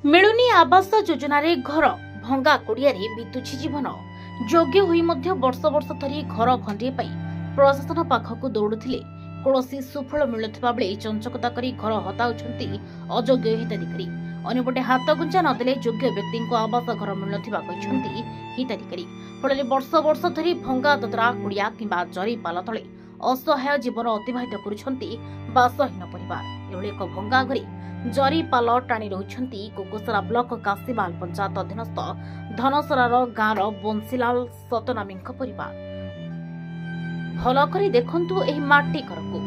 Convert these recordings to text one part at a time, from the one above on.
मिलुनी आवास योजना रे घर भंगा कोड़िया बीतुछि जीवन योग्य होई मध्य वर्ष वर्ष धरी घर खंडिए पाई प्रशासन पाखक दौड़ुथिले कौनसी सुफल मिलुथिबा बेले चंचकता करी घर हताउछंती अयोग्य हिताधिकारी। अन्यपटे हाथ गुंजा नदेले योग्य व्यक्ति आवास घर मिलुथिबा कहिसंती हिताधिकारी। फल वर्ष वर्ष धरी भंगा ददरा कोड़िया किंबा जरी पाल तले असहाय जीवन अतिबाहित करुछंती बासहीन परिवार। एभଳି एक भंगा घरे जरी पाल टाणी रहुछंती कोकोसरा ब्लॉक काशीमाल पंचायत अधीनस्थ धनसरार गाँवर बंसीलाल सतनामी परिवार। भल करी देखंतु एही माटी घरको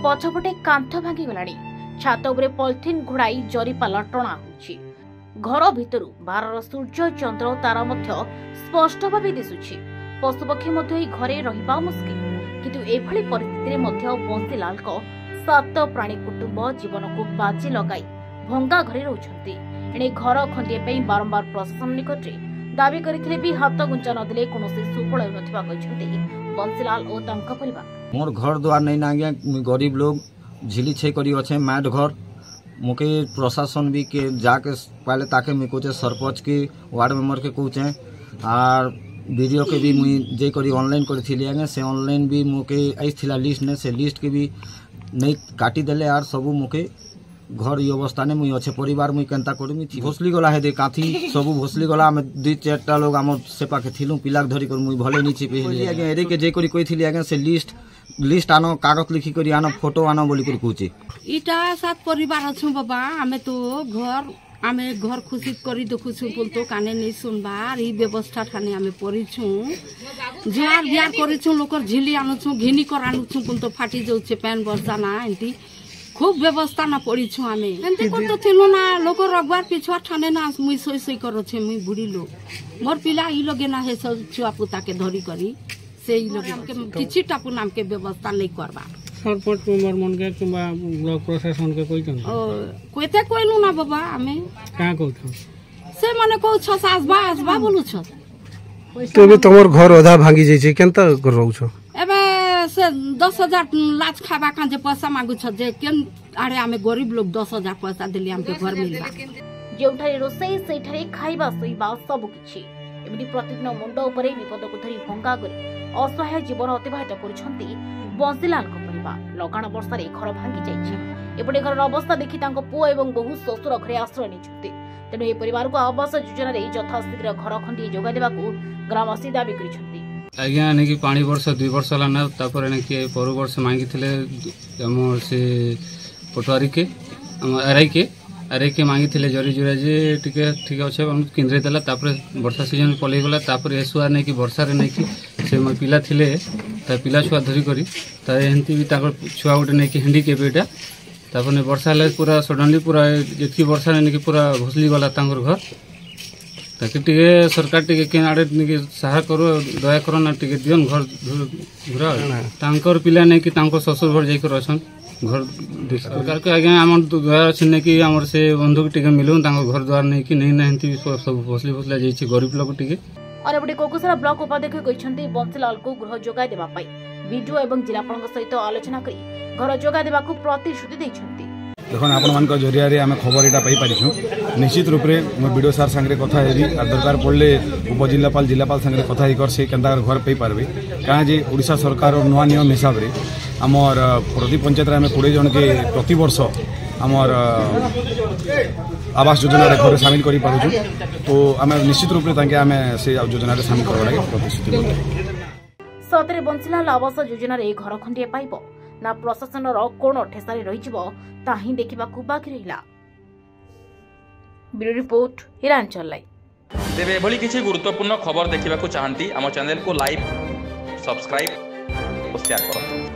पछपटे कांथ भांगी गलानी, छात उपरे पॉलिथिन घोड़ाई जरी पाल टणा होछि। घर भितरु बारर सूर्य चंद्र तारा मध्य स्पष्ट भावे दिसुछि। पशुपक्षी मध्य एही घरे रहिबा मुश्किल, किंतु एभଳି परिस्थिति मध्य बंसीलाल को 7 प्राणी कुटुंब जीवन को बाजी लगाई भंगा घरे रहउछंती। एणे घर खंडिए पई बारंबार प्रशासन निकटरे दाबी करथिले भी हाथ गुंचा नदेले कोनोसी सुफल नथिबा कहिसंती बंसीलाल ओ तांका परिवार। मोर घर द्वार नहीं ना गया, गरीब लोग झिली छे करी अच्छे मैट घर मुके प्रशासन भी के जाके पहले ताके मैं कहचे सरपंच के वार्ड मेंबर के कहचे आर वीडियो के भी मुई जे करी ऑनलाइन करथिली आगे से ऑनलाइन भी मुके आइथिला लिस्ट ने से लिस्ट के भी नहीं काटी देले आर सबु मुके घर ये अवस्था ने मुई अच्छे परिवार मुई केनता करमी भोसली गला है दे काथी सबु भोसली गला में 2-4टा लोग आम सेपा के थिलु पिलाक धरी कर मुई भले नी छिपे आगे एरे के जे करी कहिथिली आगे से लिस्ट आनो कागज लिखी करी आनो फोटो आनो बोली कर कहूची इटा 7 परिवार अछु बाबा। हमें तो घर खुशी करी देखुछु बोल तो काने नहीं सुनबार ई व्यवस्था ठाने हमें परिछु जुआर बियार करिछु लोकर झिली आनुछु घिनी कर आनुछु बोल तो फाटी जाउछे पैन वर्षा ना एंती खूब व्यवस्था ना पड़ीछु हमें एंते कर तो थिलो ना लोक रगबार पिछुआ ठाने ना मुई सोई सोई करछे मुई बुढ़ी लोग मोर पिला ई लगे ना हे सब छुआ पुता के धरी करी से ई लगे हमके किछि टापु नाम के व्यवस्था नहीं करबा सरपंच मेंबर मन के किबा ब्लॉक प्रशासन के कोइ कन कोइते कोइनु ना बाबा हमें का कहथु से माने कहू छ आसबा बोलू छ तो भी तमर घर आधा भांगी जाय छै केनता कर रहू छ एबे से 10,000 लाच खाबा का जे पैसा मांगु छ जे केन आरे हमें गरीब लोग 10,000 पैसा देली हमके घर मिलबा जेउठारे रोसई सेठारे खाइबा सोइबा सब किछि एमि प्रतिदिन मुंड उपरे विपद को धरी भंगा करे असहाय जीवन अतिबाहित करुछंती बंसीलाल को परिवार। लगाण वर्षा रे घर भांगी जाइछि। एपटे घर अवस्था देखि तांको पुओ एवं बहु ससुर घरे आश्रय निछुते। तेनु ए परिवार को आवास योजना रे यथाशीघ्र घर खंडी जोगा देबाकू ग्रामवासी दाबी करिछंती। आज्ञा ने कि पानी वर्ष 2 वर्ष ला ना तापर ने कि पर वर्ष मांगिथिले हम से पटवारी के हम आरआई के मांगिथिले जरी जुरा जे ठीक अच्छे केन्द्रे देला तापर वर्षा सीजन पलि गला तापर एसुआ ने कि वर्षा रे ने कि से म पिला थिले ता पिला छुआ धरी करी ता एंती भी ताकर छुआ गोटे ने कि हिंडी के बेटा तापर ने वर्षा ले पूरा सडनली पूरा जेतकी वर्षा ने कि पूरा भोसली गला तांगर घर ताकि टिके सरकार टिके के आड़े ने सहाय करो दया करो ना टिके दियन घर घुरा तांकर पिला ने कि तांको ससुर घर जाई कर अछन घर सरकार के आगे हमर दया छने कि हमर से बंधु के टिके मिलुन तांको घर द्वार ने कि नहीं नहंती सब भोसली भोसला जाई छी गरीब लोग टिके। और एपटे कोकोसरा ब्लॉक उपाध्यक्ष कहिसंती बंसीलाल को गृह जोगाई देबा पई वीडियो एवं जिलापाल सहित आलोचना करी घर जोगाई देबाकू प्रतिश्रुति दैछंती। देखो आपण मान जरिया रे आम खबर एटा पाई पारिछु निश्चित रूप रे मैं वीडियो सार संगे कथा हेबी आ दरकार पड़ले जिलापाल संगे कथा ही कर से केनता घर पाई पारबे काहे जे ओडिशा सरकार और नवा नियम हिसाब रे हमर प्रति पंचायत रे हम 20 जन के प्रति वर्ष हमर आवास योजना रे घर शामिल करी पारुछु तो आम निश्चित रूप रे ताके आम से योजना रे शामिल करबा लागि प्रतिश्रुति करबो। सतरे बंसीलाल आवास योजना रे घर खंडिए पाइबो ना प्रशासन रो कोन ठेसारे रहिजिबो ताही देखिबाकू बाकी रहिला। Bureau report Hiranchal live. तेबे एभली किछि गुरुत्वपूर्ण खबर देखिबाकू चाहंती आम चैनल को लाइक सब्सक्राइब और शेयर करंतु।